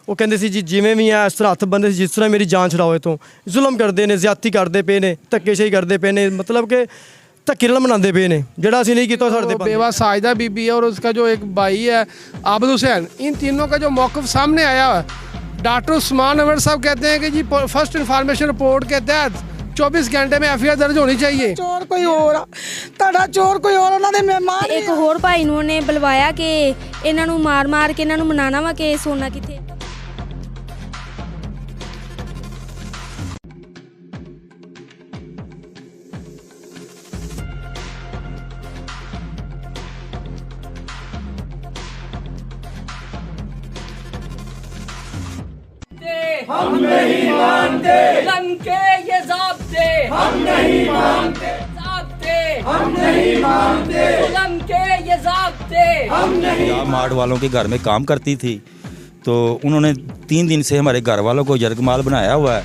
ਉਹ ਕਹਿੰਦੇ ਸੀ ਜੀ ਜਿਵੇਂ ਵੀ ਆ ਇਸ ਤਰ੍ਹਾਂ ਹੱਥ ਬੰਦੇ ਸੀ ਜਿਸ ਤਰ੍ਹਾਂ ਮੇਰੀ ਜਾਨ ਛੁਡਾਓ ਇੱਥੋਂ। ਜ਼ੁਲਮ ਕਰਦੇ ਨੇ, ਜ਼ਿਆਦਤੀ ਕਰਦੇ ਪਏ ਨੇ, ਧੱਕੇਸ਼ਾਹੀ ਕਰਦੇ ਪਏ ਨੇ, मतलब कि ਧੱਕੇ ਨਾਲ ਮਨਾਉਂਦੇ ਪਏ ਨੇ ਜਿਹੜਾ ਅਸੀਂ ਨਹੀਂ ਕੀਤਾ ਸਾਡੇ वो बेवा साजिदा बीबी है और उसका जो एक भाई है आबिद हुसैन, इन तीनों का जो मौक़िफ़ सामने आया है। डॉक्टर उस्मान अनवर साहब कहते हैं कि जी फर्स्ट इन्फॉर्मेशन रिपोर्ट के तहत 24 घंटे में FIR दर्ज होनी चाहिए। चोर कोई और ਤੁਹਾਡਾ ਚੋਰ ਕੋਈ ਹੋਰ ਉਹਨਾਂ ਦੇ ਮਹਿਮਾਨ ਇੱਕ ਹੋਰ ਭਾਈ ਨੂੰ ਉਹਨੇ ਬੁਲਵਾਇਆ ਕਿ ਇਹਨਾਂ ਨੂੰ ਮਾਰ ਕੇ ਇਹਨਾਂ ਨੂੰ ਮਨਾਣਾ ਵਾ ਕਿ ਸੋਨਾ ਕਿੱਥੇ। हम नहीं मानते जुल्म के ये ज़ाब्ते, हम नहीं मानते ज़ाब्ते, हम नहीं मानते जुल्म के ये ज़ाब्ते, हम नहीं। मार्ट वालों के घर में काम करती थी तो उन्होंने 3 दिन से हमारे घर वालों को यरगमाल बनाया हुआ है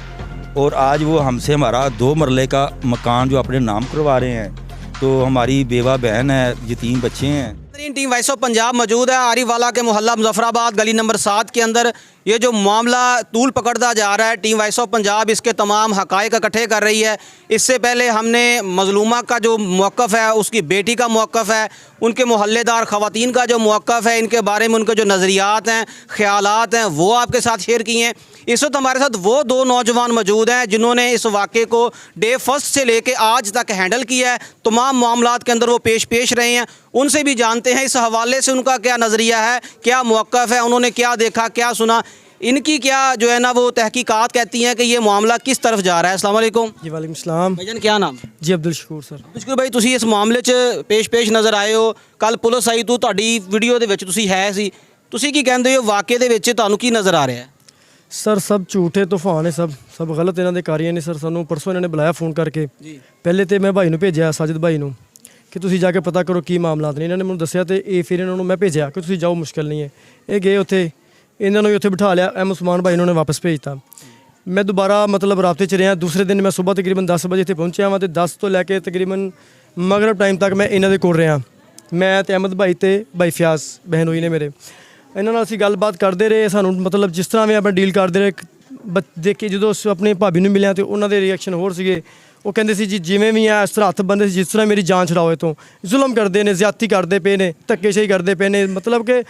और आज वो हमसे हमारा 2 मरले का मकान जो अपने नाम करवा रहे हैं। तो हमारी बेवा बहन है, यतीम बच्चे हैं। टीम वॉइस ऑफ पंजाब मौजूद है आरिफवाला के मोहल्ला मुजफ्फराबाद गली नंबर 7 के अंदर। ये जो मामला तूल पकड़ता जा रहा है, टीम वॉइस ऑफ पंजाब इसके तमाम हक़ाइक़ इकट्ठे कर रही है। इससे पहले हमने मज़लूमा का जो मौक़िफ़ है, उसकी बेटी का मौक़िफ़ है, उनके मोहल्लेदार ख़वातीन का जो मौक़िफ़ है, इनके बारे में उनके जो नज़रियात हैं, ख़यालात हैं, वो आपके साथ शेयर किए हैं। इस वक्त हमारे साथ वो 2 नौजवान मौजूद हैं जिन्होंने इस वाक़े को डे फर्स्ट से लेके आज तक हैंडल किया है। तमाम मामलात के अंदर वो पेश रहे हैं। उनसे भी जानते हैं इस हवाले से उनका क्या नज़रिया है, क्या मौक़िफ़ है, उन्होंने क्या देखा, क्या सुना, इनकी क्या जो है ना वो तहकीकात कहती हैं कि ये मामला किस तरफ जा रहा है। अस्सलाम वालेकुम जी वालेकुम सलाम भाईजान, क्या नाम? जी अब्दुल शकूर सर। ਬਿਸ਼ਕੁਰ ਭਾਈ, ਤੁਸੀਂ ਇਸ ਮਾਮਲੇ 'ਚ ਪੇਸ਼ ਨਜ਼ਰ ਆਏ ਹੋ। ਕੱਲ ਪੁਲਿਸ ਆਈ ਤੋਂ ਤੁਹਾਡੀ ਵੀਡੀਓ ਦੇ ਵਿੱਚ ਤੁਸੀਂ ਹੈ ਸੀ, ਤੁਸੀਂ ਕੀ ਕਹਿੰਦੇ ਹੋ ਵਾक़ੇ ਦੇ ਵਿੱਚ ਤੁਹਾਨੂੰ ਕੀ ਨਜ਼ਰ ਆ ਰਿਹਾ ਹੈ? ਸਰ ਸਭ ਝੂਠੇ ਤੂਫਾਨ ਹੈ, ਸਭ ਗਲਤ ਇਹਨਾਂ ਦੇ ਕਾਰੀਆਂ ਨੇ ਸਰ। ਸਾਨੂੰ ਪਰਸੋਂ ਇਹਨਾਂ ਨੇ ਬੁਲਾਇਆ ਫ਼ੋਨ ਕਰਕੇ। ਪਹਿਲੇ ਤੇ ਮੈਂ ਭਾਈ ਨੂੰ ਭੇਜਿਆ, ਸਾਜਿਦ ਭਾਈ ਨੂੰ, ਕਿ ਤੁਸੀਂ ਜਾ ਕੇ ਪਤਾ ਕਰੋ ਕੀ ਮਾਮਲਾਤ ਨੇ। ਇਹਨਾਂ ਨੇ ਮੈਨੂੰ ਦੱਸਿਆ ਤੇ ਇਹ ਫਿਰ ਇਹਨਾਂ ਨੂੰ ਮੈਂ ਭੇਜਿਆ ਕਿ ਤੁਸੀਂ ਜਾਓ, ਮੁਸ਼ਕਿਲ ਨਹੀਂ ਹੈ। ਇਹ ਗਏ ਉੱਥੇ, ਇਹਨਾਂ ਨੂੰ ਵੀ ਉੱਥੇ ਬਿਠਾ ਲਿਆ। ਉਸਮਾਨ ਭਾਈ ਨੂੰ ਵਾਪਸ ਭੇਜਤਾ। ਮੈਂ ਦੁਬਾਰਾ मतलब ਰਾਬਤੇ 'ਚ ਰਿਹਾ। ਦੂਸਰੇ ਦਿਨ ਮੈਂ ਸਵੇਰ ਤਕਰੀਬਨ 10 ਵਜੇ ਇੱਥੇ ਪਹੁੰਚਿਆ ਵਾਂ ਤੇ 10 ਤੋਂ ਲੈ ਕੇ ਤਕਰੀਬਨ ਮਗਰਬ ਟਾਈਮ ਤੱਕ ਮੈਂ ਇਹਨਾਂ ਦੇ ਕੋਲ ਰਿਹਾ। ਮੈਂ ਤੇ ਅਹਿਮਦ ਭਾਈ ਤੇ ਭਾਈ ਫਿਆਜ਼ ਬਹਿਨ ਹੋਈ ਨੇ ਮੇਰੇ। ਇਹਨਾਂ ਨਾਲ ਅਸੀਂ ਗੱਲਬਾਤ ਕਰਦੇ ਰਹੇ। ਸਾਨੂੰ मतलब ਜਿਸ ਤਰ੍ਹਾਂ ਵੀ ਆਪਾਂ ਡੀਲ ਕਰਦੇ ਰਹੇ। ਦੇਖੀ ਜਦੋਂ ਆਪਣੇ ਭਾਬੀ ਨੂੰ ਮਿਲਿਆ ਤੇ ਉਹਨਾਂ ਦੇ ਰਿਐਕਸ਼ਨ ਹੋਰ ਸੀਗੇ। ਉਹ ਕਹਿੰਦੇ ਸੀ ਜੀ ਜਿਵੇਂ ਵੀ ਆ ਇਸ ਤਰ੍ਹਾਂ ਹੱਥ ਬੰਦੇ ਸੀ ਜਿਸ ਤਰ੍ਹਾਂ ਮੇਰੀ ਜਾਨ ਛੁਡਾਓ ਇੱਥੋਂ। ਜ਼ੁਲਮ ਕਰਦੇ ਨੇ, ਜ਼ਿਆਦਤੀ ਕਰਦੇ ਪਏ ਨੇ, ਧੱਕੇਸ਼ਾਹੀ ਕਰਦੇ ਪਏ ਨੇ, मतलब कि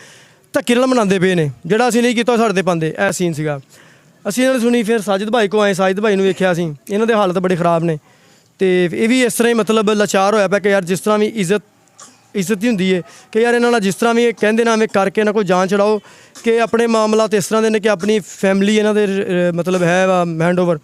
ਧੱਕੇ ਨਾਲ ਮਨਾਉਂਦੇ ਪਏ ਨੇ ਜਿਹੜਾ ਅਸੀਂ ਨਹੀਂ ਕੀਤਾ ਸਾਡੇ 'ਤੇ ਪਾਉਂਦੇ। ਇਹ ਸੀਨ ਸੀਗਾ। ਅਸੀਂ ਇਹਨਾਂ ਨੇ ਸੁਣੀ, ਫਿਰ ਸਾਜਿਦ ਭਾਈ ਕੋ ਆਏ। ਸਾਜਿਦ ਭਾਈ ਨੂੰ ਵੇਖਿਆ ਅਸੀਂ, ਇਹਨਾਂ ਦੇ ਹਾਲਤ ਬੜੇ ख़राब ਨੇ ਤੇ ਇਹ ਵੀ ਇਸ ਤਰ੍ਹਾਂ ਹੀ मतलब ਲਾਚਾਰ ਹੋਇਆ ਪਿਆ ਕਿ ਯਾਰ ਜਿਸ ਤਰ੍ਹਾਂ ਵੀ ਇੱਜ਼ਤ ਹੀ ਹੁੰਦੀ ਹੈ ਕਿ ਯਾਰ ਇਹਨਾਂ ਨਾਲ ਜਿਸ ਤਰ੍ਹਾਂ ਵੀ ਇਹ ਕਹਿੰਦੇ ਨਾ ਐਵੇਂ ਕਰਕੇ ਇਹਨਾਂ ਕੋਈ ਜਾਨ ਛਡਾਓ ਕਿ ਆਪਣੇ ਮਾਮਲਾਤ ਇਸ ਤਰ੍ਹਾਂ ਦੇ ਨੇ ਕਿ ਆਪਣੀ ਫੈਮਿਲੀ ਇਹਨਾਂ ਦੇ मतलब ਹੈ ਵਾ ਹੈਂਡਓਵਰ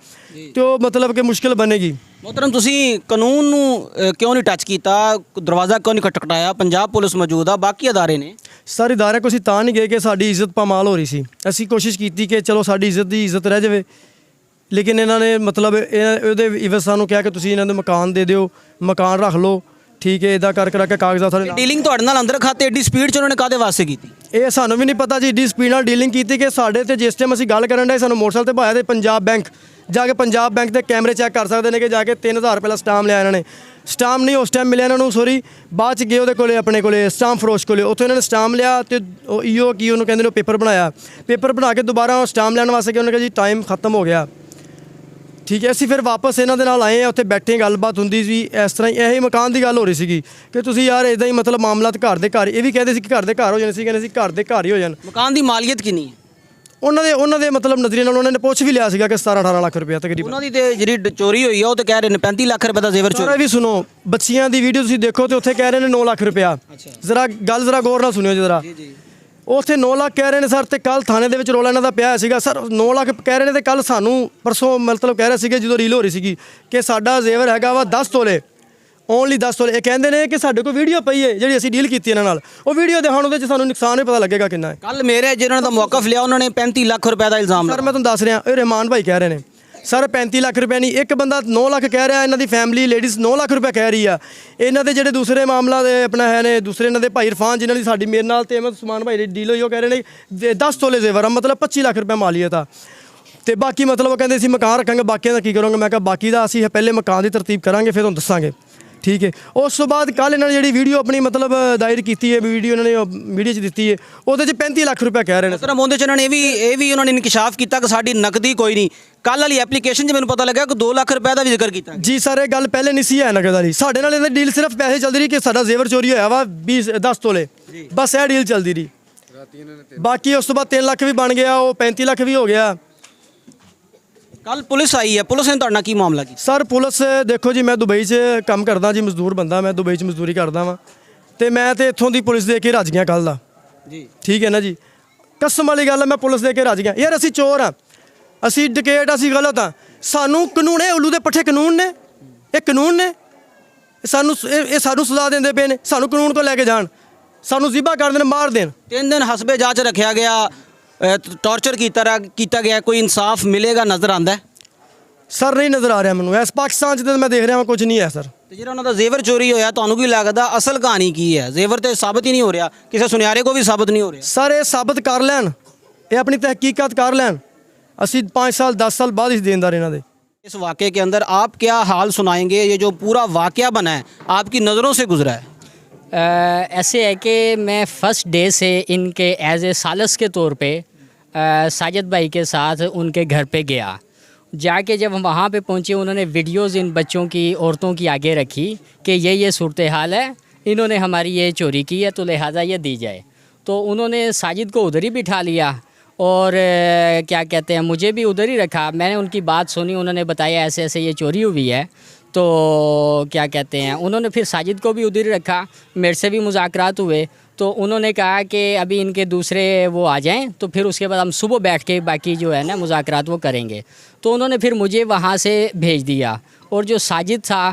ਤੇ ਉਹ मतलब ਕਿ ਮੁਸ਼ਕਿਲ ਬਣੇਗੀ। मोहतरम, ਤੁਸੀਂ ਕਾਨੂੰਨ ਨੂੰ ਕਿਉਂ ਨਹੀਂ ਟੱਚ ਕੀਤਾ, ਦਰਵਾਜ਼ਾ ਕਿਉਂ ਨਹੀਂ ਖਟਖਟਾਇਆ? ਪੰਜਾਬ ਪੁਲਿਸ ਮੌਜੂਦ ਆ, ਬਾਕੀ ਅਦਾਰੇ ਨੇ। ਸਾਰੇ ਅਦਾਰੇ ਕੋਲ ਅਸੀਂ ਤਾਂ ਨਹੀਂ ਗਏ ਕਿ ਸਾਡੀ ਇੱਜ਼ਤ ਪਾਮਾਲ ਹੋ ਰਹੀ ਸੀ। ਅਸੀਂ ਕੋਸ਼ਿਸ਼ ਕੀਤੀ ਕਿ ਚਲੋ ਸਾਡੀ ਇੱਜ਼ਤ ਦੀ ਇੱਜ਼ਤ ਰਹਿ ਜਾਵੇ, ਲੇਕਿਨ ਇਹਨਾਂ ਨੇ मतलब ਉਹਦੇ ਇਵਜ਼ ਸਾਨੂੰ ਕਿਹਾ ਕਿ ਤੁਸੀਂ ਇਹਨਾਂ ਦੇ ਮਕਾਨ ਦੇ ਦਿਓ, ਮਕਾਨ ਰੱਖ ਲਓ, ਠੀਕ ਹੈ। ਇੱਦਾਂ ਕਰ ਕੇ ਕਾਗਜ਼ਾਤ ਸਾਡੇ ਡੀਲਿੰਗ ਤੁਹਾਡੇ ਨਾਲ ਅੰਦਰ ਖਾਤੇ ਐਡੀ ਸਪੀਡ 'ਚ ਉਹਨਾਂ ਨੇ ਕਾਹਦੇ ਵਾਸਤੇ ਕੀਤੀ? ਇਹ ਸਾਨੂੰ ਵੀ ਨਹੀਂ ਪਤਾ ਜੀ। ਐਡੀ ਸਪੀਡ ਨਾਲ ਡੀਲਿੰਗ ਕੀਤੀ ਕਿ ਸਾਡੇ ਤੇ ਜਿਸ ਟਾਈਮ ਅਸੀਂ ਗੱਲ ਕਰਨ ਡਏ ਸਾਨੂੰ ਮੋਟਰਸਾਈਕਲ ਤੇ ਭਾਇਆ ਤੇ ਪੰਜਾਬ ਬੈਂਕ ਜਾ ਕੇ ਪੰਜਾਬ ਬੈਂਕ ਦੇ ਕੈਮਰੇ ਚੈੱਕ ਕਰ ਸਕਦੇ ਨੇ ਕਿ ਜਾ ਕੇ 3000 ਰੁਪਏ ਦਾ ਸਟਾਮ ਲਿਆ ਇਹਨਾਂ ਨੇ। ਸਟਾਮ ਨਹੀਂ ਉਸ ਟਾਈਮ ਮਿਲਿਆ ਇਹਨਾਂ ਨੂੰ, ਸੋਰੀ ਬਾਅਦ 'ਚ ਗਏ ਉਹਦੇ ਕੋਲੇ, ਆਪਣੇ ਕੋਲੇ ਸਟਾਮ ਫਰੋਸ਼ ਕੋਲੇ। ਉੱਥੋਂ ਇਹਨਾਂ ਨੇ ਸਟਾਮ ਲਿਆ ਤੇ ਉਹ ਈਓ ਕੀ ਉਹਨੂੰ ਕਹਿੰਦੇ ਨੇ ਪੇਪਰ ਬਣਾਇਆ। ਪੇਪਰ ਬਣਾ ਕੇ ਦੁਬਾਰਾ ਉਹ ਸਟਾਮ ਲੈਣ ਵਾਸਤੇ ਕਿ ਉਹਨੇ ਕਿਹਾ ਜੀ ਟਾਈਮ ਖਤਮ ਹੋ ਗਿਆ, ਠੀਕ ਹੈ। ਅਸੀਂ ਫਿਰ ਵਾਪਸ ਇਹਨਾਂ ਦੇ ਨਾਲ ਆਏ ਹਾਂ, ਉੱਥੇ ਬੈਠੇ ਗੱਲਬਾਤ ਹੁੰਦੀ ਸੀ। ਇਸ ਤਰ੍ਹਾਂ ਹੀ ਇਹੀ ਮਕਾਨ ਦੀ ਗੱਲ ਹੋ ਰਹੀ ਸੀਗੀ ਕਿ ਤੁਸੀਂ ਯਾਰ ਇੱਦਾਂ ਹੀ मतलब ਮਾਮਲਾਤ ਘਰ ਦੇ ਘਰ। ਇਹ ਵੀ ਕਹਿੰਦੇ ਸੀ ਕਿ ਘਰ ਦੇ ਘਰ ਹੋ ਜਾਣੇ ਸੀ, ਕਹਿੰਦੇ ਸੀ ਘਰ ਦੇ ਘਰ ਹੀ ਹੋ ਜਾਣ। ਮਕਾਨ ਦੀ ਮਾਲੀਅਤ ਕਿੰਨੀ ਹੈ? ਉਹਨਾਂ ਦੇ मतलब ਨਜ਼ਰੀਏ ਨਾਲ ਉਹਨਾਂ ਨੇ ਪੁੱਛ ਵੀ ਲਿਆ ਸੀਗਾ ਕਿ 17-18 ਲੱਖ ਰੁਪਏ ਤਕਰੀਬਨ। ਉਹਨਾਂ ਦੀ ਤੇ ਜਿਹੜੀ ਚੋਰੀ ਹੋਈ ਆ ਉਹ ਤੇ ਕਹਿ ਰਹੇ ਨੇ 35 ਲੱਖ ਰੁਪਏ ਦਾ ਜ਼ੇਵਰ ਚੋਰੀ। ਵੀ ਸੁਣੋ, ਬੱਚੀਆਂ ਦੀ ਵੀਡੀਓ ਤੁਸੀਂ ਦੇਖੋ ਤੇ ਉੱਥੇ ਕਹਿ ਰਹੇ ਨੇ 9 ਲੱਖ ਰੁਪਇਆ। ਜ਼ਰਾ ਗੱਲ ਗੌਰ ਨਾਲ ਸੁਣਿਓ ਜਰਾ। ਉੱਥੇ 9 ਲੱਖ ਕਹਿ ਰਹੇ ਨੇ ਸਰ, ਤੇ ਕੱਲ ਥਾਣੇ ਦੇ ਵਿੱਚ ਰੋਲਾ ਇਹਨਾਂ ਦਾ ਪਿਆ ਸੀਗਾ ਸਰ। 9 ਲੱਖ ਕਹਿ ਰਹੇ ਨੇ ਤੇ ਕੱਲ ਸਾਨੂੰ ਪਰਸੋਂ मतलब ਕਹਿ ਰਹੇ ਸੀਗੇ ਜਦੋਂ ਰੀਲ ਹੋ ਰਹੀ ਸੀਗੀ ਕਿ ਸਾਡਾ ਜ਼ੇਵਰ ਹੈਗਾ ਵਾ 10 ਤੋਲੇ, ਓਨਲੀ 10 ਤੋਲੇ। ਇਹ ਕਹਿੰਦੇ ਨੇ ਕਿ ਸਾਡੇ ਕੋਲ ਵੀਡੀਓ ਪਈ ਹੈ ਜਿਹੜੀ ਅਸੀਂ ਡੀਲ ਕੀਤੀ ਇਹਨਾਂ ਨਾਲ। ਉਹ ਵੀਡੀਓ ਦਿਖਾਉਣ ਉਹਦੇ 'ਚ ਸਾਨੂੰ ਨੁਕਸਾਨ ਵੀ ਪਤਾ ਲੱਗੇਗਾ ਕਿੰਨਾ ਹੈ। ਕੱਲ ਮੇਰੇ ਜਿਹਨਾਂ ਦਾ ਮੌਕਫ ਲਿਆ ਉਹਨਾਂ ਨੇ 35 ਲੱਖ ਰੁਪਏ ਦਾ ਇਲਜ਼ਾਮ ਸਰ ਮੈਂ ਤੁਹਾਨੂੰ ਦੱਸ ਰਿਹਾ, ਇਹ ਰਹਿਮਾਨ ਭਾਈ ਕਹਿ ਰਹੇ ਨੇ ਸਰ 35 ਲੱਖ ਰੁਪਏ ਨਹੀਂ, ਇੱਕ ਬੰਦਾ 9 ਲੱਖ ਕਹਿ ਰਿਹਾ। ਇਹਨਾਂ ਦੀ ਫੈਮਿਲੀ ਲੇਡੀਜ਼ 9 ਲੱਖ ਰੁਪਏ ਕਹਿ ਰਹੀ ਆ। ਇਹਨਾਂ ਦੇ ਜਿਹੜੇ ਦੂਸਰੇ ਮਾਮਲਾ ਦੇ ਆਪਣਾ ਹੈ ਨੇ ਦੂਸਰੇ ਇਹਨਾਂ ਦੇ ਭਾਈ ਇਰਫਾਨ ਜਿਨ੍ਹਾਂ ਦੀ ਸਾਡੀ ਮੇਰੇ ਨਾਲ ਤੇ ਅਹਿਮਦ ਉਸਮਾਨ ਭਾਈ ਦੀ ਡੀਲ ਹੋਈ, ਉਹ ਕਹਿ ਰਹੇ ਨੇ 10 ਤੋਲੇ ਜ਼ੇਵਰ मतलब 25 ਲੱਖ ਰੁਪਏ ਮਾਲੀਅਤ ਆ। ਤੇ ਬਾਕੀ मतलब ਉਹ ਕਹਿੰਦੇ ਸੀ ਮਕਾਨ ਰੱਖਾਂਗੇ, ਬਾਕੀਆਂ ਦਾ ਕੀ ਕਰੋਗੇ? ਮੈਂ ਕਿਹਾ ਬਾਕੀ ਦਾ ਅਸੀਂ ਪਹਿਲੇ ਮਕਾਨ ਦੀ ਤਰਤੀਬ ਕਰਾਂਗੇ ਫਿਰ ਤੁਹਾਨੂੰ ਦੱਸਾਂਗੇ ਠੀਕ ਹੈ। ਉਸ ਤੋਂ ਬਾਅਦ ਕੱਲ ਇਹਨਾਂ ਨੇ ਜਿਹੜੀ ਵੀਡੀਓ ਆਪਣੀ ਮਤਲਬ ਦਾਇਰ ਕੀਤੀ ਹੈ, ਵੀਡੀਓ ਇਹਨਾਂ ਨੇ ਮੀਡੀਆ 'ਚ ਦਿੱਤੀ ਹੈ, ਉਹਦੇ 'ਚ 35 ਲੱਖ ਰੁਪਏ ਕਹਿ ਰਹੇ ਨੇ। ਸਰ ਉਹਦੇ 'ਚ ਇਹਨਾਂ ਨੇ ਇਹ ਵੀ ਉਹਨਾਂ ਨੇ ਇਨਕਸ਼ਾਫ ਕੀਤਾ ਕਿ ਸਾਡੀ ਨਕਦੀ ਕੋਈ ਨਹੀਂ। ਕੱਲ ਵਾਲੀ ਐਪਲੀਕੇਸ਼ਨ 'ਚ ਮੈਨੂੰ ਪਤਾ ਲੱਗਾ ਕਿ 2 ਲੱਖ ਰੁਪਏ ਦਾ ਵੀ ਜ਼ਿਕਰ ਕੀਤਾ। ਜੀ ਸਰ, ਇਹ ਗੱਲ ਪਹਿਲੇ ਨਹੀਂ ਸੀ ਹੈ ਨਗਦ ਵਾਲੀ। ਸਾਡੇ ਨਾਲ ਇਹਦਾ ਡੀਲ ਸਿਰਫ ਪੈਸੇ ਚੱਲਦੀ ਰਹੀ ਕਿ ਸਾਡਾ ਜ਼ੇਵਰ ਚੋਰੀ ਹੋਇਆ ਵਾ 10 ਤੋਲੇ, ਬਸ ਇਹ ਡੀਲ ਚੱਲਦੀ ਰਹੀ। ਬਾਕੀ ਉਸ ਤੋਂ ਬਾਅਦ 3 ਲੱਖ ਵੀ ਬਣ ਗਿਆ, ਉਹ 35 ਲੱਖ ਵੀ ਹੋ ਗਿਆ। ਕੱਲ ਪੁਲਿਸ ਆਈ ਹੈ, ਪੁਲਿਸ ਨੇ ਤੁਹਾਡੇ ਨਾਲ ਕੀ ਮਾਮਲਾ ਕੀਤਾ? ਸਰ ਪੁਲਿਸ ਦੇਖੋ ਜੀ, ਮੈਂ ਦੁਬਈ 'ਚ ਕੰਮ ਕਰਦਾ ਜੀ, ਮਜ਼ਦੂਰ ਬੰਦਾ ਮੈਂ, ਦੁਬਈ 'ਚ ਮਜ਼ਦੂਰੀ ਕਰਦਾ ਵਾਂ, ਤੇ ਮੈਂ ਤੇ ਇੱਥੋਂ ਦੀ ਪੁਲਿਸ ਦੇ ਕੇ ਰੱਜ ਗਿਆ ਕੱਲ ਦਾ ਜੀ। ਠੀਕ ਹੈ ਨਾ ਜੀ, ਕਸਮ ਵਾਲੀ ਗੱਲ ਹੈ, ਮੈਂ ਪੁਲਿਸ ਦੇ ਕੇ ਰੱਜ ਗਿਆ। ਯਾਰ ਅਸੀਂ ਚੋਰ ਆ, ਅਸੀਂ ਡਕੈਟ, ਅਸੀਂ ਗਲਤ ਆ। ਸਾਨੂੰ ਕਾਨੂੰਨ ਹੈ, ਉੱਲੂ ਦੇ ਪੱਠੇ ਕਾਨੂੰਨ ਨੇ, ਇਹ ਕਾਨੂੰਨ ਨੇ, ਸਾਨੂੰ ਸਾਨੂੰ ਸਜ਼ਾ ਦਿੰਦੇ ਪਏ ਨੇ। ਸਾਨੂੰ ਕਾਨੂੰਨ ਤੋਂ ਲੈ ਕੇ ਜਾਣ, ਸਾਨੂੰ ਜ਼ਿਬਾ ਕਰ ਦੇਣ, ਮਾਰ ਦੇਣ। 3 ਦਿਨ ਹਸਬੇ ਜਾਂਚ ਰੱਖਿਆ ਗਿਆ, ਟੌਰਚਰ ਕੀਤਾ ਗਿਆ, ਕੋਈ ਇਨਸਾਫ ਮਿਲੇਗਾ ਨਜ਼ਰ ਆਉਂਦਾ ਹੈ? ਸਰ ਨਹੀਂ ਨਜ਼ਰ ਆ ਰਿਹਾ ਮੈਨੂੰ, ਇਸ ਪਾਕਿਸਤਾਨ 'ਚ ਤਾਂ ਮੈਂ ਦੇਖ ਰਿਹਾ ਹਾਂ ਕੁਝ ਨਹੀਂ ਹੈ ਸਰ। ਤੇ ਜਿਹੜਾ ਉਹਨਾਂ ਦਾ ਜ਼ੇਵਰ ਚੋਰੀ ਹੋਇਆ, ਤੁਹਾਨੂੰ ਕੀ ਲੱਗਦਾ ਅਸਲ ਕਹਾਣੀ ਕੀ ਹੈ? ਜ਼ੇਵਰ ਤੇ ਸਾਬਤ ਹੀ ਨਹੀਂ ਹੋ ਰਿਹਾ, ਕਿਸੇ ਸੁਨਿਆਰੇ ਕੋ ਵੀ ਸਾਬਤ ਨਹੀਂ ਹੋ ਰਿਹਾ। ਸਰ ਇਹ ਸਾਬਤ ਕਰ ਲੈਣ, ਇਹ ਆਪਣੀ ਤਹਿਕੀਕਾਤ ਕਰ ਲੈਣ, ਅਸੀਂ 5 साल 10 साल बाद इस देनदार इन्हों दे। इस वाक़े के अंदर आप क्या हाल सुनाएंगे? ये जो पूरा वाक़या बना है आपकी नज़रों से गुजरा है? ऐसे है कि मैं फ़र्स्ट डे से इनके एज ए सालस के तौर पे साजिद भाई के साथ उनके घर पे गया। जाके जब हम वहाँ पे पहुँचे, उन्होंने वीडियोज़ इन बच्चों की, औरतों की आगे रखी कि ये सूरत हाल है, इन्होंने हमारी ये चोरी की है, तो लिहाजा ये दी जाए। तो उन्होंने साजिद को उधर ही बिठा लिया और क्या कहते हैं, मुझे भी उधर ही रखा। मैंने उनकी बात सुनी, उन्होंने बताया ऐसे ऐसे ये चोरी हुई है। तो क्या कहते हैं, उन्होंने फिर साजिद को भी उधर ही रखा, मेरे से भी मुज़ाकरात हुए। तो उन्होंने कहा कि अभी इनके दूसरे वो आ जाएं, तो फिर उसके बाद हम सुबह बैठ के बाकी जो है ना मुज़ाकरात वो करेंगे। तो उन्होंने फिर मुझे वहाँ से भेज दिया, और जो साजिद था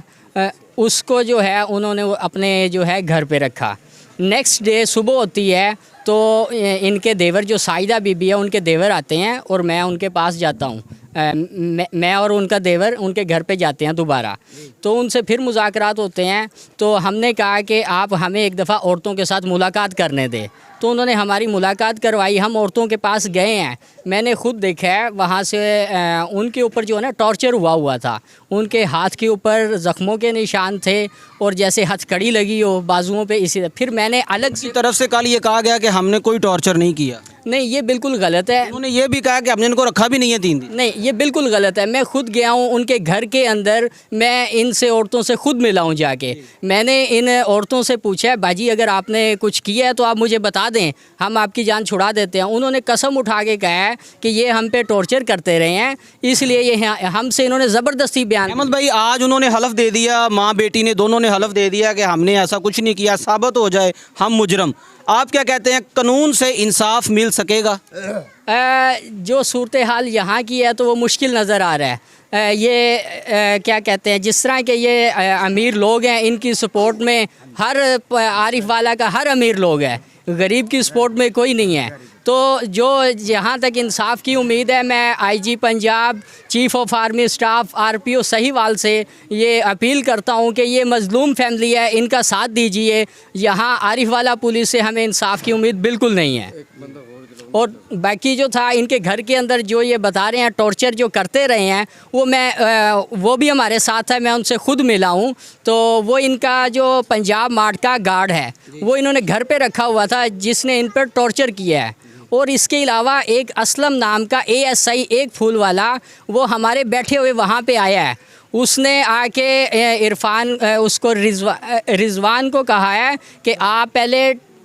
उसको जो है उन्होंने अपने जो है घर पे रखा। नेक्स्ट डे सुबह होती है तो इनके देवर जो साहिदा बीबी है, उनके देवर आते हैं और मैं उनके पास जाता हूँ। मैं और उनका देवर उनके घर पे जाते हैं दोबारा। तो उनसे फिर मुज़ाकरात होते हैं। तो हमने कहा कि आप हमें एक दफ़ा औरतों के साथ मुलाकात करने दें। तो उन्होंने हमारी मुलाकात करवाई, हम औरतों के पास गए हैं। मैंने खुद देखा है वहाँ से उनके ऊपर जो है ना टॉर्चर हुआ था। उनके हाथ के ऊपर ज़ख्मों के निशान थे और जैसे हथकड़ी लगी हो बाजुओं पे। इसी फिर मैंने अलग की तरफ से कल ये कहा गया कि हमने कोई टॉर्चर नहीं किया। नहीं, ये बिल्कुल गलत है। उन्होंने ये भी कहा कि हमने इनको रखा भी नहीं है 3 दिन। नहीं, ये बिल्कुल गलत है। मैं खुद गया हूँ उनके घर के अंदर, मैं इनसे औरतों से खुद मिला हूँ जाके। मैंने इन औरतों से पूछा है, बाजी अगर आपने कुछ किया है तो आप मुझे बता दें, हम आपकी जान छुड़ा देते हैं। उन्होंने कसम उठा के कहा है कि ये हम पे टॉर्चर करते रहे हैं, इसलिए ये हमसे इन्होंने ज़बरदस्ती बयान। अहमद भाई आज उन्होंने हलफ दे दिया, माँ बेटी ने दोनों ने हलफ दे दिया कि हमने ऐसा कुछ नहीं किया, साबित हो जाए हम मुजरम। आप क्या कहते हैं, कानून से इंसाफ मिल सकेगा? जो सूरत हाल यहाँ की है तो वो मुश्किल नज़र आ रहा है। ये क्या कहते हैं, जिस तरह के ये अमीर लोग हैं, इनकी सपोर्ट में हर आरिफ वाला का हर अमीर लोग है, गरीब की सपोर्ट में कोई नहीं है। तो जो जहाँ तक इंसाफ की उम्मीद है, मैं IG Punjab, chief of army staff, RPO Sahiwal से ये अपील करता हूँ कि ये मज़लूम फैमिली है, इनका साथ दीजिए। यहाँ आरिफ वाला पुलिस से हमें इंसाफ की उम्मीद बिल्कुल नहीं है। और बाकी जो था इनके घर के अंदर जो ये बता रहे हैं टॉर्चर जो करते रहे हैं, वो भी हमारे साथ है, मैं उनसे खुद मिला हूँ। तो वो इनका जो पंजाब मार्ट का गार्ड है, वो इन्होंने घर पे रखा हुआ था, जिसने इन पर टॉर्चर किया है। और इसके अलावा एक असलम नाम का ASI एक फूल वाला, वो हमारे बैठे हुए वहाँ पे आया है। उसने आके इरफान उसको रिजवान को कहा है कि आप पहले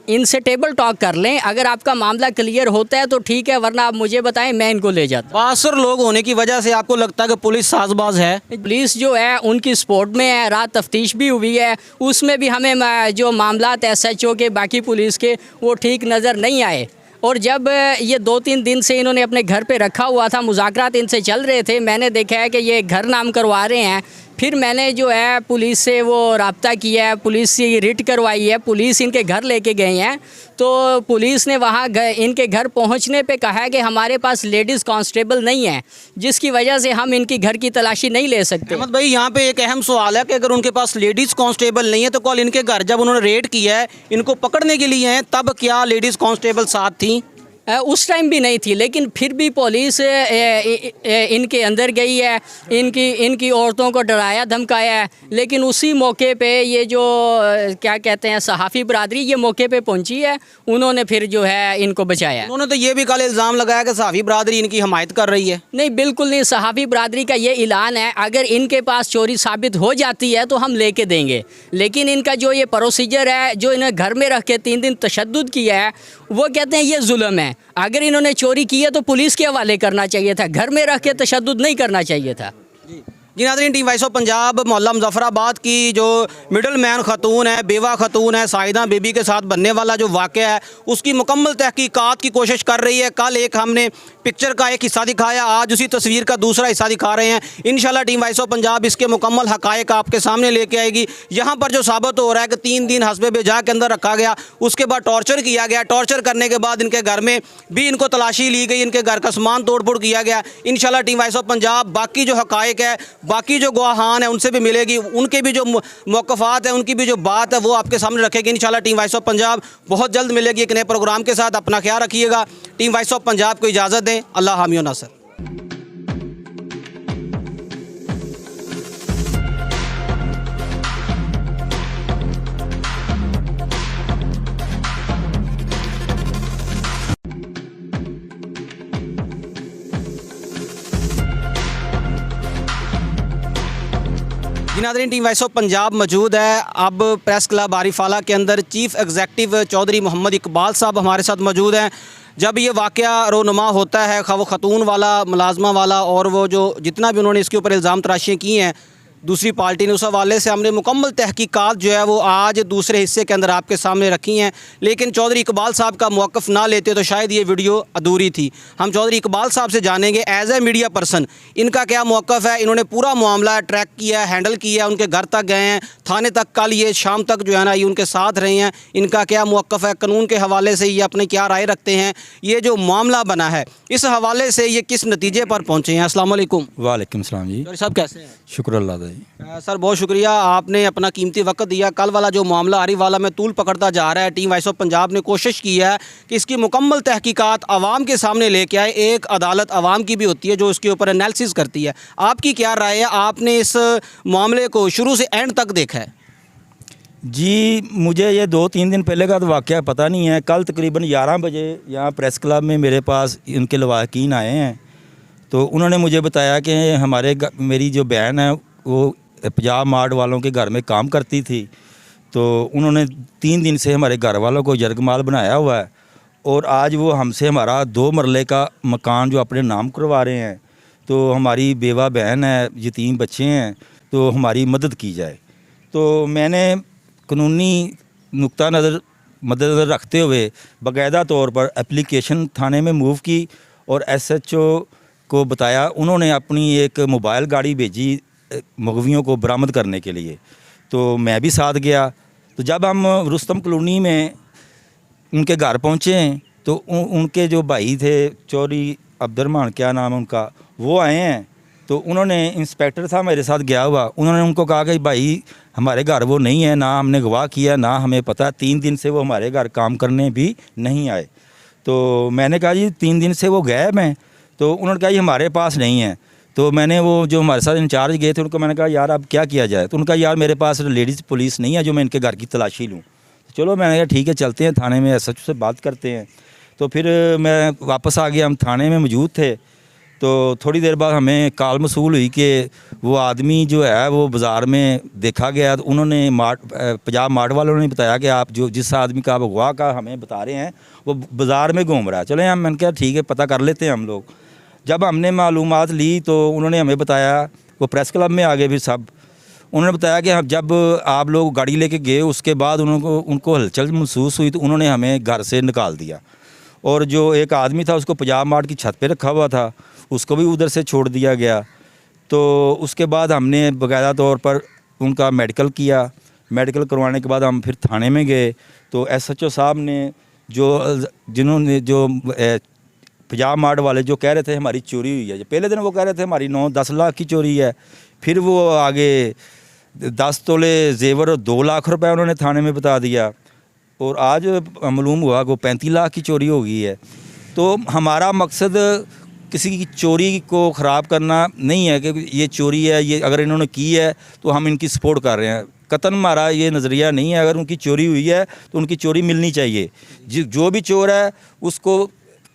इनसे टेबल टॉक कर लें, अगर आपका मामला क्लियर होता है तो ठीक है, वरना आप मुझे बताएं, मैं इनको ले जाता हूँ। 62 लोग होने की वजह से आपको लगता है कि पुलिस साजबाज है? पुलिस जो है उनकी सपोर्ट में है, रात तफ्तीश भी हुई है, उसमें भी हमें जो मामलात SHO के बाकी पुलिस के वो ठीक नज़र नहीं आए। और जब ये 2-3 दिन से इन्होंने अपने घर पे रखा हुआ था, मुज़ाकरात इनसे चल रहे थे, मैंने देखा है कि ये घर नाम करवा रहे हैं। फिर मैंने जो है पुलिस से वो रब्ता किया है, पुलिस से रिट करवाई है, पुलिस इनके घर लेके गए हैं। तो पुलिस ने वहाँ इनके घर पहुँचने पे कहा है कि हमारे पास लेडीज़ कांस्टेबल नहीं है, जिसकी वजह से हम इनकी घर की तलाशी नहीं ले सकते। अहमद भाई यहाँ पे एक अहम सवाल है कि अगर उनके पास लेडीज़ कांस्टेबल नहीं है तो कल इनके घर जब उन्होंने रेड किया है, इनको पकड़ने के लिए हैं, तब क्या लेडीज़ कांस्टेबल साथ थी? उस टाइम भी नहीं थी, लेकिन फिर भी पुलिस इनके अंदर गई है, इनकी औरतों को डराया धमकाया है। लेकिन उसी मौके पे ये जो क्या कहते हैं सहाफ़ी बरादरी ये मौके पे पहुंची है, उन्होंने फिर जो है इनको बचाया। उन्होंने तो ये भी कल इल्ज़ाम लगाया कि सहाफ़ी बरादरी इनकी हमायत कर रही है। नहीं, बिल्कुल नहीं। सहाफ़ी बरादरी का ये ऐलान है, अगर इनके पास चोरी साबित हो जाती है तो हम लेके देंगे। लेकिन इनका जो ये प्रोसीजर है, जो इन्हें घर में रख के 3 दिन तशद्दुद किया है, वो कहते हैं ये जुल्म है। अगर इन्होंने चोरी की है तो पुलिस के हवाले करना चाहिए था, घर में रख के तशद्दुद नहीं करना चाहिए था। जी नाज़रीन, टीम वॉइस ऑफ पंजाब मोहल्ला मुज़फ़्फ़राबाद की जो मिडल मैन खतून है, बेवा खतून है, साहिदा बीबी के साथ बनने वाला जो वाक़या है उसकी मुकम्मल तहकीकात की कोशिश कर रही है। कल एक हमने पिक्चर का एक हिस्सा दिखाया, आज उसी तस्वीर का दूसरा हिस्सा दिखा रहे हैं। इंशाल्लाह टीम वॉइस ऑफ पंजाब इसके मुकम्मल हक़ाइक़ आपके सामने लेके आएगी। यहाँ पर जो साबित हो रहा है कि 3 दिन हस्बे बेजा के अंदर रखा गया, उसके बाद टॉर्चर किया गया। टॉर्चर करने के बाद इनके घर में भी इनको तलाशी ली गई, इनके घर का सामान तोड़ फोड़ किया गया। इंशाल्लाह टीम वॉइस ऑफ पंजाब बाकी जो हक़ाइक़ है, बाकी जो गवाहान है उनसे भी मिलेगी, उनके भी जो मौक़िफ़ात है, उनकी भी जो बात है वो आपके सामने रखेगी। इंशाल्लाह टीम वॉइस ऑफ पंजाब बहुत जल्द मिलेगी एक नए प्रोग्राम के साथ। अपना ख्याल रखिएगा। टीम वॉइस ऑफ पंजाब को इजाज़त दें। अल्लाह हामी व नासर। नाज़रीन, टीम वॉइस ऑफ पंजाब मौजूद है अब प्रेस क्लब आरिफाला के अंदर। चीफ़ एग्जेक्टिव चौधरी मोहम्मद इकबाल साहब हमारे साथ मौजूद हैं। जब ये वाक़या रोनुमा होता है, खा वो ख़तून वाला, मुलाजमा वाला और वो जो जितना भी उन्होंने इसके ऊपर इल्ज़ाम तराशियाँ की हैं दूसरी पार्टी ने, उस हवाले से हमने मुकम्मल तहकीकात जो है वो आज दूसरे हिस्से के अंदर आपके सामने रखी हैं। लेकिन चौधरी इकबाल साहब का मौक़िफ़ ना लेते तो शायद ये वीडियो अधूरी थी। हम चौधरी इकबाल साहब से जानेंगे एज़ ए मीडिया पर्सन इनका क्या मौक़िफ़ है। इन्होंने पूरा मामला ट्रैक किया, हैंडल किया, उनके घर तक गए हैं, थाने तक कल ये शाम तक जो है ना ये उनके साथ रहे हैं। इनका क्या मौक़िफ़ है, कानून के हवाले से ये अपने क्या राय रखते हैं, ये जो मामला बना है इस हवाले से ये किस नतीजे पर पहुँचे हैं। अस्सलाम वालेकुम। वालेकुम सलाम जी। साहब कैसे हैं? शुक्र अल्लाह का जी। सर बहुत शुक्रिया, आपने अपना कीमती वक्त दिया। कल वाला जो मामला आरिफाला में तूल पकड़ता जा रहा है, टीम वॉइस ऑफ पंजाब ने कोशिश की है कि इसकी मुकम्मल तहकीकात आवाम के सामने लेके आए। एक अदालत आवाम की भी होती है जो उसके ऊपर एनालिसिस करती है। आपकी क्या राय है? आपने इस मामले को शुरू से एंड तक देखा है? जी, मुझे ये 2-3 दिन पहले का तो वाक़या पता नहीं है। कल तकरीबन 11 बजे यहाँ प्रेस क्लब में मेरे पास उनके लवाकिन आए हैं, तो उन्होंने मुझे बताया कि मेरी जो बहन है वो पंजाब मार्ट वालों के घर में काम करती थी, तो उन्होंने 3 दिन से हमारे घर वालों को यरगमाल बनाया हुआ है और आज वो हमसे हमारा 2 मरले का मकान जो अपने नाम करवा रहे हैं। तो हमारी बेवा बहन है, यतीम बच्चे हैं, तो हमारी मदद की जाए। तो मैंने कानूनी नुक्ता नज़र मद्देनज़र रखते हुए बाकायदा तौर पर एप्लीकेशन थाने में मूव की और SHO को बताया। उन्होंने अपनी एक मोबाइल गाड़ी भेजी मुगवियों को बरामद करने के लिए, तो मैं भी साथ गया। तो जब हम रुस्तम कॉलोनी में उनके घर पहुँचे तो उनके जो भाई थे चौधरी अब्दुर्रहमान, क्या नाम है उनका, वो आए हैं। तो उन्होंने, इंस्पेक्टर था मेरे साथ गया हुआ, उन्होंने उनको कहा कि भाई हमारे घर वो नहीं है, ना हमने गवाह किया, ना हमें पता, 3 दिन से वो हमारे घर काम करने भी नहीं आए। तो मैंने कहा जी 3 दिन से वो गए मैं, तो उन्होंने कहा ये हमारे पास नहीं है। तो मैंने वो जो हमारे साथ इंचार्ज गए थे उनको मैंने कहा यार अब क्या किया जाए। तो उनका यार मेरे पास लेडीज़ पुलिस नहीं है जो मैं इनके घर की तलाशी लूँ। तो चलो मैंने कहा ठीक है चलते हैं थाने में SHO से बात करते हैं। तो फिर मैं वापस आ गया, हम थाने में मौजूद थे। तो थोड़ी देर बाद हमें कॉल मसूल हुई कि वो आदमी जो है वो बाज़ार में देखा गया। तो उन्होंने पंजाब मार्ट वालों ने बताया कि आप जिस आदमी का आप अगवा का हमें बता रहे हैं वो बाज़ार में घूम रहा है। चले मैंने कहा ठीक है पता कर लेते हैं हम लोग। जब हमने मालूमात ली तो उन्होंने हमें बताया, वो प्रेस क्लब में आ गए फिर सब, उन्होंने बताया कि हम जब आप लोग गाड़ी लेके गए उसके बाद उनको हलचल महसूस हुई तो उन्होंने हमें घर से निकाल दिया। और जो एक आदमी था उसको पंजाब मार्ट की छत पे रखा हुआ था, उसको भी उधर से छोड़ दिया गया। तो उसके बाद हमने बाकायदा तौर पर उनका मेडिकल किया। मेडिकल करवाने के बाद हम फिर थाने में गए। तो SHO साहब ने जिन्होंने पंजाब मार्ट वाले जो कह रहे थे हमारी चोरी हुई है, पहले दिन वो कह रहे थे हमारी 9-10 लाख की चोरी है, फिर वो आगे 10 तोले जेवर और 2 लाख रुपए उन्होंने थाने में बता दिया, और आज मालूम हुआ कि 35 लाख की चोरी हो गई है। तो हमारा मकसद किसी की चोरी को ख़राब करना नहीं है कि ये चोरी है, ये अगर इन्होंने की है तो हम इनकी सपोर्ट कर रहे हैं। कतन हमारा ये नज़रिया नहीं है। अगर उनकी चोरी हुई है तो उनकी चोरी मिलनी चाहिए। जो भी चोर है उसको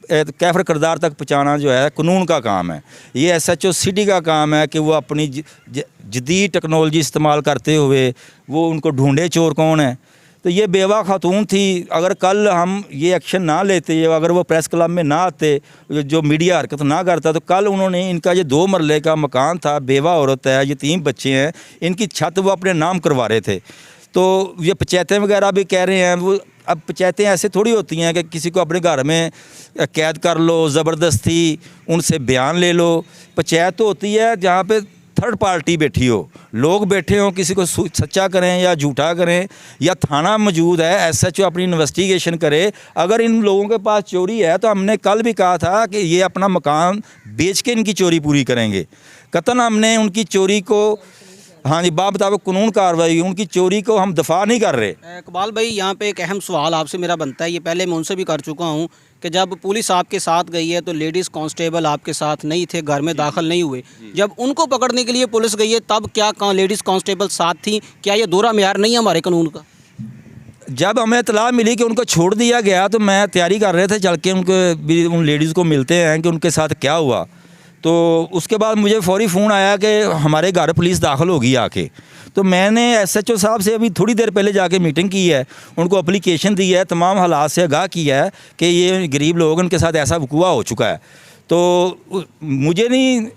कैफर किरदार तक पहुँचाना जो है कानून का काम है। ये SHO सिटी का काम है कि वो अपनी जदीद टेक्नोलॉजी इस्तेमाल करते हुए वो उनको ढूंढे चोर कौन है। तो ये बेवा खातून थी। अगर कल हम ये एक्शन ना लेते, अगर वो प्रेस क्लब में ना आते, जो मीडिया हरकत ना करता, तो कल उन्होंने इनका ये 2 मरले का मकान था, बेवा औरत है, ये 3 बच्चे हैं, इनकी छत वो अपने नाम करवा रहे थे। तो ये पंचायतें वगैरह भी कह रहे हैं, वो अब पंचायतें ऐसे थोड़ी होती हैं कि किसी को अपने घर में कैद कर लो, ज़बरदस्ती उनसे बयान ले लो। पंचायत तो होती है जहाँ पे थर्ड पार्टी बैठी हो, लोग बैठे हों, किसी को सच्चा करें या झूठा करें, या थाना मौजूद है, SHO अपनी इन्वेस्टिगेशन करे। अगर इन लोगों के पास चोरी है तो हमने कल भी कहा था कि ये अपना मकान बेच के इनकी चोरी पूरी करेंगे। कतन हमने उनकी चोरी को, हाँ जी, बामुताबिक कानून कार्रवाई, उनकी चोरी को हम दफा नहीं कर रहे। इकबाल भाई, यहाँ पे एक अहम सवाल आपसे मेरा बनता है, ये पहले मैं उनसे भी कर चुका हूँ कि जब पुलिस आपके साथ गई है तो लेडीज़ कांस्टेबल आपके साथ नहीं थे, घर में दाखिल नहीं हुए। जब उनको पकड़ने के लिए पुलिस गई है तब क्या लेडीज़ कांस्टेबल साथ थी? क्या ये दोहरा मेयार नहीं है हमारे कानून का? जब हमें इतला मिली कि उनको छोड़ दिया गया तो मैं तैयारी कर रहे थे चल के उन लेडीज़ को मिलते हैं कि उनके साथ क्या हुआ। तो उसके बाद मुझे फौरी फ़ोन आया कि हमारे घर पुलिस दाखिल होगी आके। तो मैंने SHO साहब से अभी थोड़ी देर पहले जाके मीटिंग की है, उनको एप्लीकेशन दी है, तमाम हालात से आगाह किया है कि ये गरीब लोग, उनके साथ ऐसा वक़ूआ हो चुका है। तो मुझे नहीं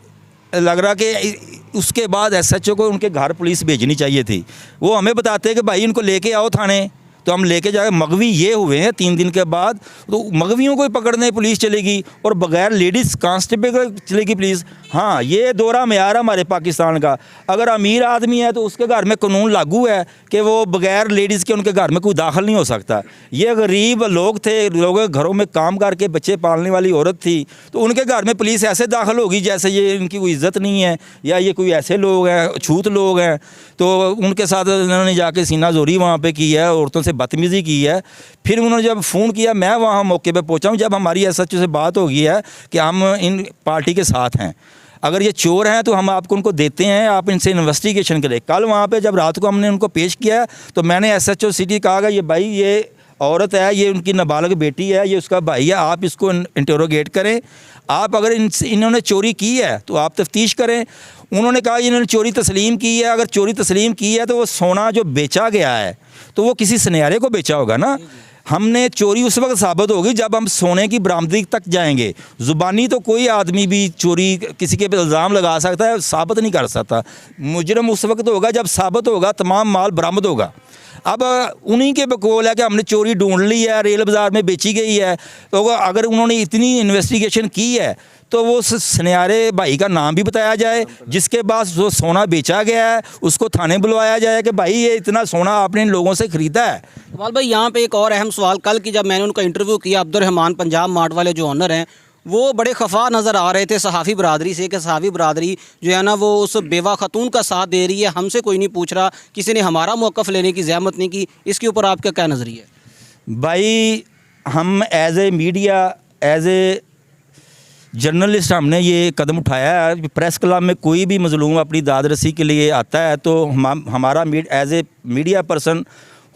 लग रहा कि उसके बाद SHO को उनके घर पुलिस भेजनी चाहिए थी। वो हमें बताते हैं कि भाई इनको लेके आओ थाने, तो हम लेके जाए। मगवी ये हुए हैं 3 दिन के बाद, तो मगवियों को पकड़ने पुलिस चलेगी और बगैर लेडीज़ कांस्टेबल चलेगी पुलिस। हाँ, ये दोहरा मेयार है हमारे पाकिस्तान का। अगर अमीर आदमी है तो उसके घर में कानून लागू है कि वो बगैर लेडीज़ के उनके घर में कोई दाखिल नहीं हो सकता। ये गरीब लोग थे, लोगों के घरों में काम करके बच्चे पालने वाली औरत थी, तो उनके घर में पुलिस ऐसे दाखिल होगी जैसे ये इनकी कोई इज़्ज़त नहीं है या ये कोई ऐसे लोग हैं, छूत लोग हैं। तो उनके साथ उन्होंने जाके सीना जोरी वहाँ पर की है, औरतों से बदतमीज़ी की है। फिर उन्होंने जब फ़ोन किया, मैं वहाँ मौके पे पहुँचा हूँ, जब हमारी SHO से बात हो गई है कि हम इन पार्टी के साथ हैं, अगर ये चोर हैं तो हम आपको उनको देते हैं, आप इनसे इन्वेस्टिगेशन करें। कल वहाँ पे जब रात को हमने उनको पेश किया तो मैंने SHO सिटी कहा ये भाई ये औरत है, ये उनकी नाबालिग बेटी है, ये उसका भाई है, आप इसको इंटरोगेट करें। आप अगर इन्होंने चोरी की है तो आप तफ्तीश करें। उन्होंने कहा इन्होंने चोरी तस्लीम की है। अगर चोरी तस्लीम की है तो वो सोना जो बेचा गया है तो वो किसी सुनहरे को बेचा होगा ना। हमने चोरी उस वक्त साबित होगी जब हम सोने की बरामदगी तक जाएंगे। ज़ुबानी तो कोई आदमी भी चोरी किसी के पे इल्ज़ाम लगा सकता है, साबित नहीं कर सकता। मुजरम उस वक्त होगा जब साबित होगा, तमाम माल बरामद होगा। अब उन्हीं के बकौल है कि हमने चोरी ढूंढ ली है, रेल बाज़ार में बेची गई है। तो अगर उन्होंने इतनी इन्वेस्टिगेशन की है तो वो सुनहरे भाई का नाम भी बताया जाए, जिसके पास जो सोना बेचा गया है उसको थाने बुलवाया जाए कि भाई ये इतना सोना आपने इन लोगों से ख़रीदा है। इकबाल भाई, यहाँ पे एक और अहम सवाल, कल की जब मैंने उनका इंटरव्यू किया, अब्दुर्रहमान पंजाब मार्ट वाले जो ऑनर हैं वो बड़े खफा नज़र आ रहे थे सहाफ़ी बरादरी से कि सहाफ़ी बरादरी जो है ना वो उस बेवा खतून का साथ दे रही है, हमसे कोई नहीं पूछ रहा, किसी ने हमारा मौक़िफ़ लेने की ज़हमत नहीं की। इसके ऊपर आपका क्या नज़रिया है? भाई, हम as a media, as a journalist हमने ये कदम उठाया है। प्रेस क्लब में कोई भी मज़लूम अपनी दादरसी के लिए आता है तो हमारा एज ए मीडिया पर्सन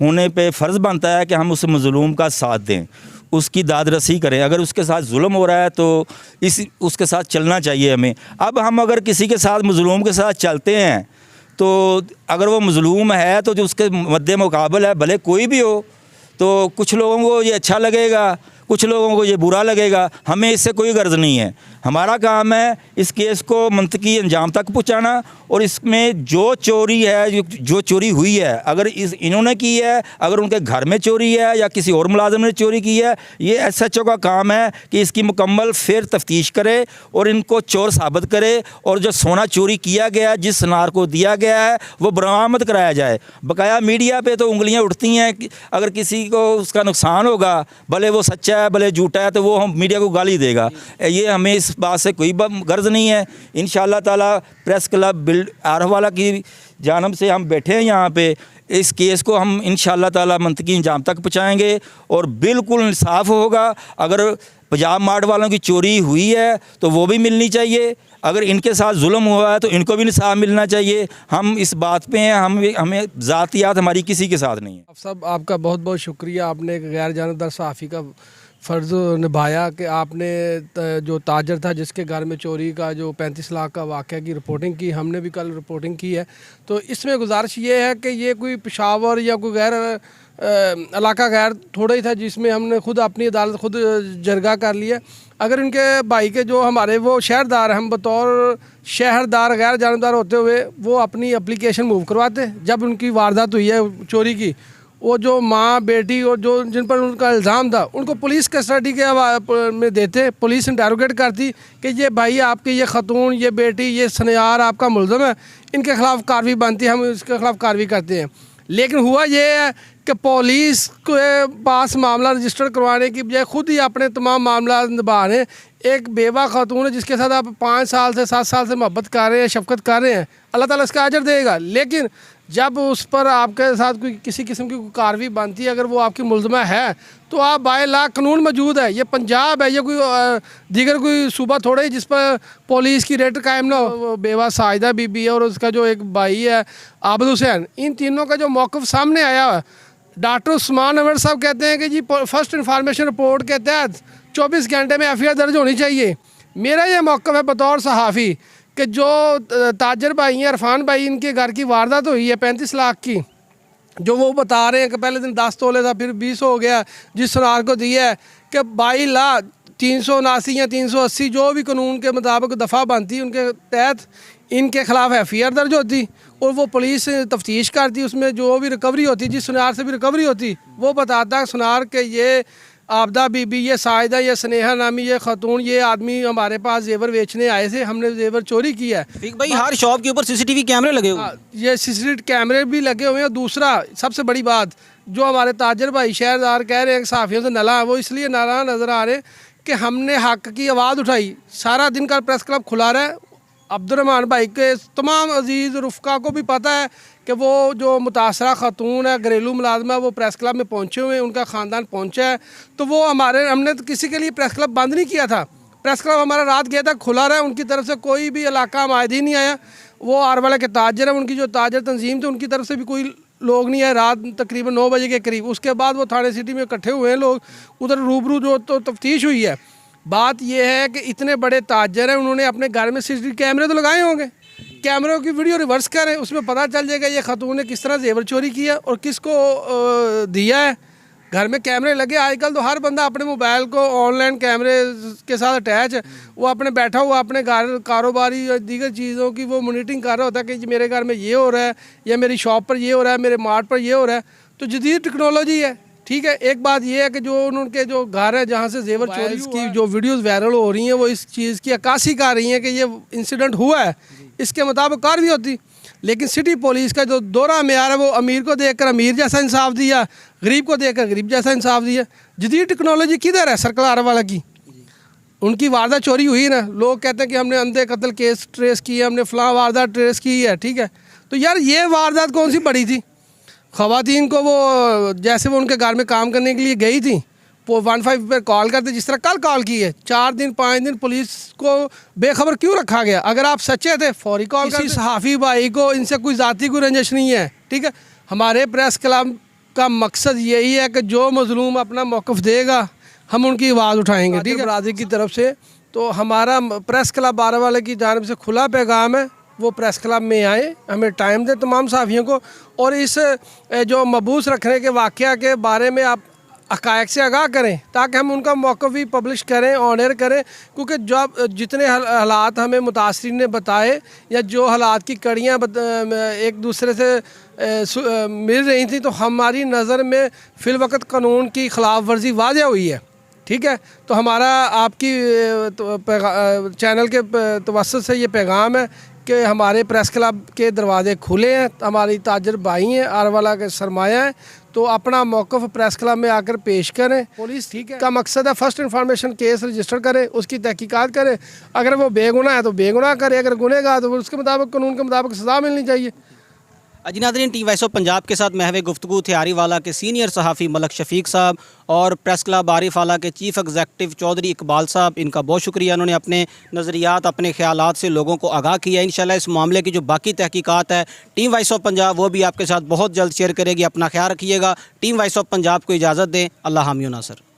होने पे फ़र्ज़ बनता है कि हम उस मज़लूम का साथ दें, उसकी दादरसी करें। अगर उसके साथ जुल्म हो रहा है तो उसके साथ चलना चाहिए हमें। अब हम अगर किसी के साथ मज़लूम के साथ चलते हैं तो अगर वो मज़लूम है तो जो उसके मद्दे मुकाबल है, भले कोई भी हो, तो कुछ लोगों को ये अच्छा लगेगा, कुछ लोगों को ये बुरा लगेगा। हमें इससे कोई गर्ज नहीं है। हमारा काम है इस केस को मंतकी अंजाम तक पहुंचाना और इसमें जो चोरी है, जो चोरी हुई है, अगर इन्होंने की है, अगर उनके घर में चोरी है या किसी और मुलाजिम ने चोरी की है, ये SHO का काम है कि इसकी मुकम्मल फिर तफ्तीश करे और इनको चोर साबित करे और जो सोना चोरी किया गया, जिस सनार को दिया गया है, वो बरामद कराया जाए। बकाया मीडिया पे तो उंगलियां उठती हैं कि अगर किसी को उसका नुकसान होगा, भले वो सच्चा है भले झूठा है, तो वो हम मीडिया को गाली देगा। ये हमें इस बात से कोई गर्ज नहीं है। इंशाअल्लाह ताला प्रेस क्लब आरवाला की जानब से हम बैठे हैं यहाँ पे, इस केस को हम इंशाअल्लाह ताला मंतकी अंजाम तक पहुँचाएँगे और बिल्कुल इंसाफ होगा। अगर पंजाब मार्ट वालों की चोरी हुई है तो वो भी मिलनी चाहिए, अगर इनके साथ जुल्म हुआ है तो इनको भी इंसाफ मिलना चाहिए। हम इस बात पे हैं, हमें ज़ातियात हमारी किसी के साथ नहीं है। आप सब आपका बहुत बहुत शुक्रिया, आपने एक गैर जानबदार सहाफ़ी का फ़र्ज़ निभाया कि आपने जो ताजर था जिसके घर में चोरी का जो 35 लाख का वाक़या की रिपोर्टिंग की, हमने भी कल रिपोर्टिंग की है। तो इसमें गुजारिश ये है कि ये कोई पेशावर या कोई गैर इलाका गैर थोड़ा ही था जिसमें हमने खुद अपनी अदालत खुद जरगा कर लिया। अगर इनके भाई के जो हमारे वो शहरदार, हम बतौर शहरदार गैर जानबदार होते हुए वो अपनी एप्लीकेशन मूव करवाते, जब उनकी वारदात हुई है चोरी की, वो जो माँ बेटी और जो जिन पर उनका इल्ज़ाम था उनको पुलिस कस्टडी के में देते, पुलिस इंटेरोगेट करती कि ये भाई आपकी ये खतून, ये बेटी, ये सनियार आपका मुल्ज़म है, इनके ख़िलाफ़ कार्रवाई बनती है, हम इसके ख़िलाफ़ कार्रवाई करते हैं। लेकिन हुआ ये है कि पुलिस के पास मामला रजिस्टर करवाने की बजाय खुद ही अपने तमाम मामला निभा रहे हैं। एक बेवा खातून है जिसके साथ आप 5 साल से 7 साल से मोहब्बत कर रहे हैं, शफकत कर रहे हैं, अल्लाह ताला इसका अजर देगा। लेकिन जब उस पर आपके साथ कोई किसी किस्म की कार्रवाई बनती है, अगर वो आपकी मुल्ज़मा है तो आप बाय ला कानून मौजूद है। ये पंजाब है, ये कोई दीगर कोई सूबा थोड़ा ही जिस पर पुलिस की रेट कायम ना हो। बेवा साजिदा बीबी है और उसका जो एक भाई है आबिद हुसैन, इन तीनों का जो मौक़िफ़ सामने आया है, डॉक्टर उस्मान अनवर साहब कहते हैं कि जी फर्स्ट इन्फॉर्मेशन रिपोर्ट के तहत 24 घंटे में FIR दर्ज होनी चाहिए। मेरा ये मौक़िफ़ है बतौर सहाफ़ी कि जो ताजर भाई हैं, इरफान भाई, इनके घर की वारदात हुई है 35 लाख की, जो वो बता रहे हैं कि पहले दिन 10 तोले था, फिर 20 हो गया, जिस सुनार को दिया है कि 22 लाख 379 या 380 जो भी कानून के मुताबिक दफ़ा बनती उनके तहत इनके ख़िलाफ़ FIR दर्ज होती और वो पुलिस तफ्तीश करती, उसमें जो भी रिकवरी होती, जिस सुनार से भी रिकवरी होती, वो बताता है सुनार के ये आबदा बीबी, ये साजिदा, ये स्नेहा नामी ये खतून, ये आदमी हमारे पास जेवर बेचने आए थे, हमने जेवर चोरी किया है। ठीक भाई, हर शॉप के ऊपर CCTV कैमरे लगे हुए हैं। ये CCTV कैमरे भी लगे हुए हैं। दूसरा सबसे बड़ी बात जो हमारे ताजर भाई शहरदार कह रहे हैं सहाफ़ियों से नाराज़, वो इसलिए नाराज़ नज़र आ रहे हैं कि हमने हक़ की आवाज़ उठाई। सारा दिन का प्रेस क्लब खुला रहा है। अब्दुर्रहमान भाई के तमाम अजीज़ रुफ़का को भी पता है कि वो जो मुतासरा ख़ातून है, घरेलू मुलाजमा, वो प्रेस क्लब में पहुँचे हुए हैं, उनका ख़ानदान पहुँचा है। तो वो हमने तो किसी के लिए प्रेस क्लब बंद नहीं किया था, प्रेस क्लब हमारा रात गया था खुला रहा है। उनकी तरफ से कोई भी इलाका मायदी नहीं आया। वो आरवाला के ताजर है, उनकी जो ताजर तंजीम थी उनकी तरफ से भी कोई लोग नहीं आए रात तकरीबन 9 बजे के करीब। उसके बाद वो थाने सिटी में इकट्ठे हुए हैं लोग, उधर रूबरू जो तो तफ्तीश हुई है। बात यह है कि इतने बड़े ताजर हैं, उन्होंने अपने घर में CCTV कैमरे तो लगाए होंगे, कैमरों की वीडियो रिवर्स करें, उसमें पता चल जाएगा ये खातून ने किस तरह जेवर चोरी किया और किसको दिया है। घर में कैमरे लगे, आजकल तो हर बंदा अपने मोबाइल को ऑनलाइन कैमरे के साथ अटैच है, वो अपने बैठा हुआ अपने घर कारोबारी या दीगर चीज़ों की वो मॉनिटरिंग कर रहा होता है कि मेरे घर में ये हो रहा है या मेरी शॉप पर ये हो रहा है, मेरे मार्ट पर ये हो रहा है। तो जदीद टेक्नोलॉजी है, ठीक है। एक बात ये है कि जो उनके जो घर है जहाँ से जेवर चोरी की जो वीडियोस वायरल हो रही हैं, वो इस चीज़ की अक्कासी कर रही हैं कि ये इंसिडेंट हुआ है, इसके मुताबिक कार्रवाई होती। लेकिन सिटी पुलिस का जो दोहरा मेयार है, वो अमीर को देखकर अमीर जैसा इंसाफ दिया, गरीब को देखकर गरीब जैसा इंसाफ दिया। जदीद टेक्नोलॉजी किधर है सर्कल आरवाला की? उनकी वारदात चोरी हुई ना, लोग कहते हैं कि हमने अंधे कत्ल केस ट्रेस किया, हमने फ़लाँ वारदात ट्रेस की है, ठीक है। तो यार ये वारदात कौन सी बड़ी थी? ख़वातीन को वो जैसे वो उनके घर में काम करने के लिए गई थी, वो 15 पर कॉल करते, जिस तरह कल कॉल की है, 4 दिन 5 दिन पुलिस को बेखबर क्यों रखा गया? अगर आप सच्चे थे फौरी कॉल करते। सहाफ़ी भाई को इनसे कोई ज़ाती कोई रंजिश नहीं है, ठीक है। हमारे प्रेस क्लब का मकसद यही है कि जो मज़लूम अपना मौक़िफ़ देगा हम उनकी आवाज़ उठाएँगे, ठीक है, बरादरी की तरफ से। तो हमारा प्रेस क्लब आरवाला की जानिब से खुला पैगाम है, वो प्रेस क्लब में आए, हमें टाइम दे तमाम सहाफ़ियों को, और इस जो मबूस रखने के वाक़या के बारे में आप हक़ाइक़ से आगाह करें ताकि हम उनका मौक़िफ़ भी पब्लिश करें, ऑनर करें। क्योंकि जब जितने हालात हमें मुतासरीन ने बताए या जो हालात की कड़ियाँ एक दूसरे से मिल रही थी, तो हमारी नज़र में फ़िलवक़्त कानून की ख़िलाफ़ वर्जी वाज़ेह हुई है, ठीक है। तो हमारा आपकी चैनल के तवस्सुत से ये पैगाम है कि हमारे प्रेस क्लब के दरवाज़े खुले हैं, हमारी ताजर भाई हैं, आरवाला के सरमाया हैं, तो अपना मौक़िफ़ प्रेस क्लब में आकर पेश करें। पुलिस, ठीक है, का मकसद है फर्स्ट इन्फॉर्मेशन केस रजिस्टर करे, उसकी तहकीकात करे। अगर वो बेगुनाह है तो बेगुनाह करे, अगर गुनहगार तो उसके मुताबिक कानून के मुताबिक सज़ा मिलनी चाहिए। जी नाज़रीन, टीवी वॉइस ऑफ पंजाब के साथ महवे गुफ्तगू थे आरीवाला के सीनियर सहाफ़ी मलक शफीक साहब और प्रेस क्लब आरीवाला के चीफ़ एग्जेक्टिव चौधरी इकबाल साहब। इनका बहुत शुक्रिया, उन्होंने अपने नज़रियात अपने ख्यालात से लोगों को आगाह किया। इंशाल्लाह इस मामले की जो बाकी तहकीकात है टीवी वॉइस ऑफ पंजाब वो भी आपके साथ बहुत जल्द शेयर करेगी। अपना ख्याल रखिएगा। टीवी वॉइस ऑफ पंजाब को इजाज़त दें। अल्लाह हामी नासर।